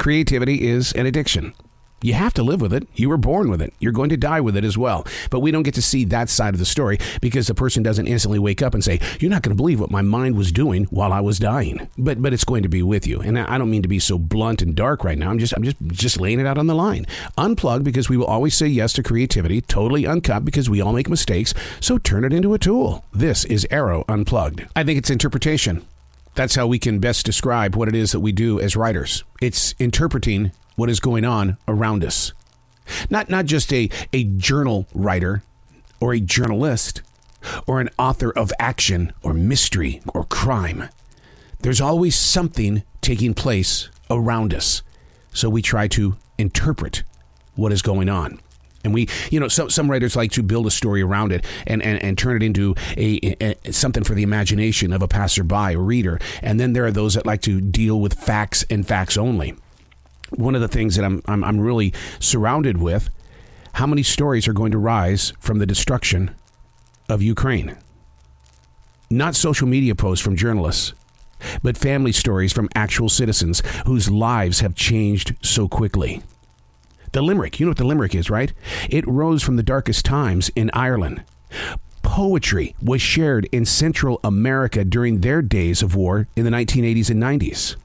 Creativity is an addiction. You have to live with it. You were born with it. You're going to die with it as well. But we don't get to see that side of the story because the person doesn't instantly wake up and say, you're not going to believe what my mind was doing while I was dying. But it's going to be with you. And I don't mean to be so blunt and dark right now. I'm just laying it out on the line. Unplugged because we will always say yes to creativity. Totally uncut because we all make mistakes. So turn it into a tool. This is Arroe Unplugged. I think it's interpretation. That's how we can best describe what it is that we do as writers. It's interpreting what is going on around us. Not just a journal writer or a journalist or an author of action or mystery or crime. There's always something taking place around us. So we try to interpret what is going on. And we, some writers like to build a story around it and turn it into a something for the imagination of a passerby or reader. And then there are those that like to deal with facts and facts only. One of the things that I'm really surrounded with, how many stories are going to rise from the destruction of Ukraine? Not social media posts from journalists, but family stories from actual citizens whose lives have changed so quickly. The Limerick, you know what the Limerick is, right? It rose from the darkest times in Ireland. Poetry was shared in Central America during their days of war in the 1980s and 90s.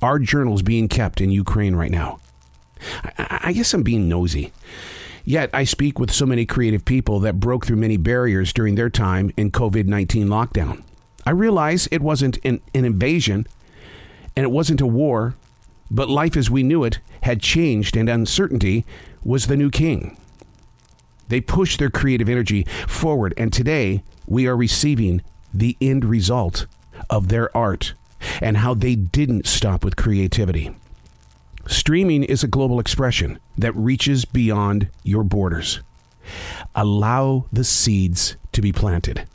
Our journals being kept in Ukraine right now. I guess I'm being nosy. Yet I speak with so many creative people that broke through many barriers during their time in COVID-19 lockdown. I realize it wasn't an invasion and it wasn't a war, but life as we knew it had changed and uncertainty was the new king. They pushed their creative energy forward, and today we are receiving the end result of their art and how they didn't stop with creativity. Streaming is a global expression that reaches beyond your borders. Allow the seeds to be planted.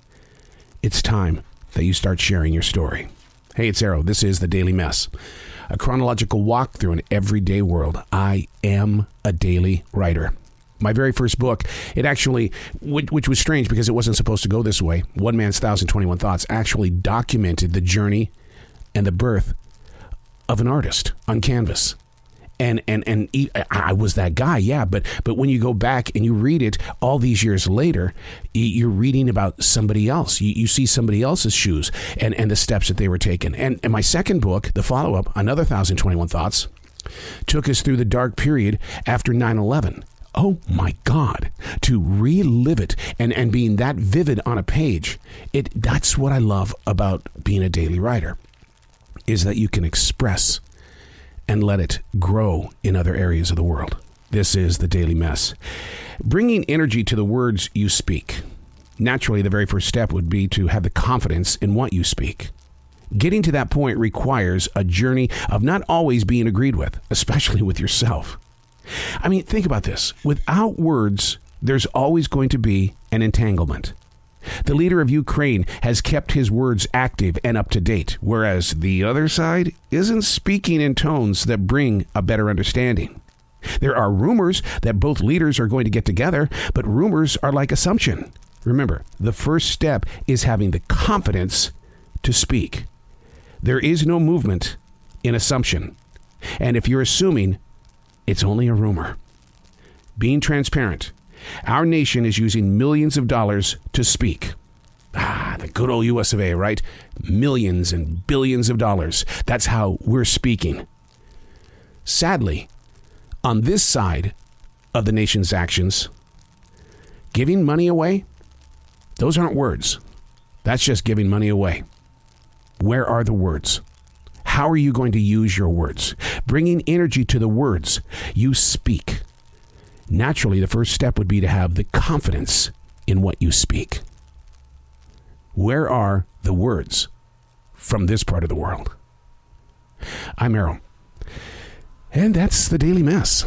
It's time that you start sharing your story. Hey, it's Arroe. This is The Daily Mess, a chronological walk through an everyday world. I am a daily writer. My very first book, it actually, which was strange because it wasn't supposed to go this way, One Man's 1,021 Thoughts, actually documented the journey and the birth of an artist on canvas. And I was that guy, yeah. But when you go back and you read it all these years later, you're reading about somebody else. You see somebody else's shoes and the steps that they were taking. And my second book, the follow-up, Another 1,021 Thoughts, took us through the dark period after 9/11. Oh my God, to relive it and being that vivid on a page, that's what I love about being a daily writer, is that you can express and let it grow in other areas of the world. This is The Daily Mess. Bringing energy to the words you speak. Naturally, the very first step would be to have the confidence in what you speak. Getting to that point requires a journey of not always being agreed with, especially with yourself. I mean, think about this. Without words, there's always going to be an entanglement. The leader of Ukraine has kept his words active and up to date, whereas the other side isn't speaking in tones that bring a better understanding. There are rumors that both leaders are going to get together, but rumors are like assumption. Remember, the first step is having the confidence to speak. There is no movement in assumption. And if you're assuming, it's only a rumor. Being transparent. Our nation is using millions of dollars to speak. The good old US of A, right? Millions and billions of dollars. That's how we're speaking. Sadly, on this side of the nation's actions, giving money away, those aren't words. That's just giving money away. Where are the words? How are you going to use your words? Bringing energy to the words you speak. Naturally, the first step would be to have the confidence in what you speak. Where are the words from this part of the world? I'm Arroe, and that's The Daily Mess.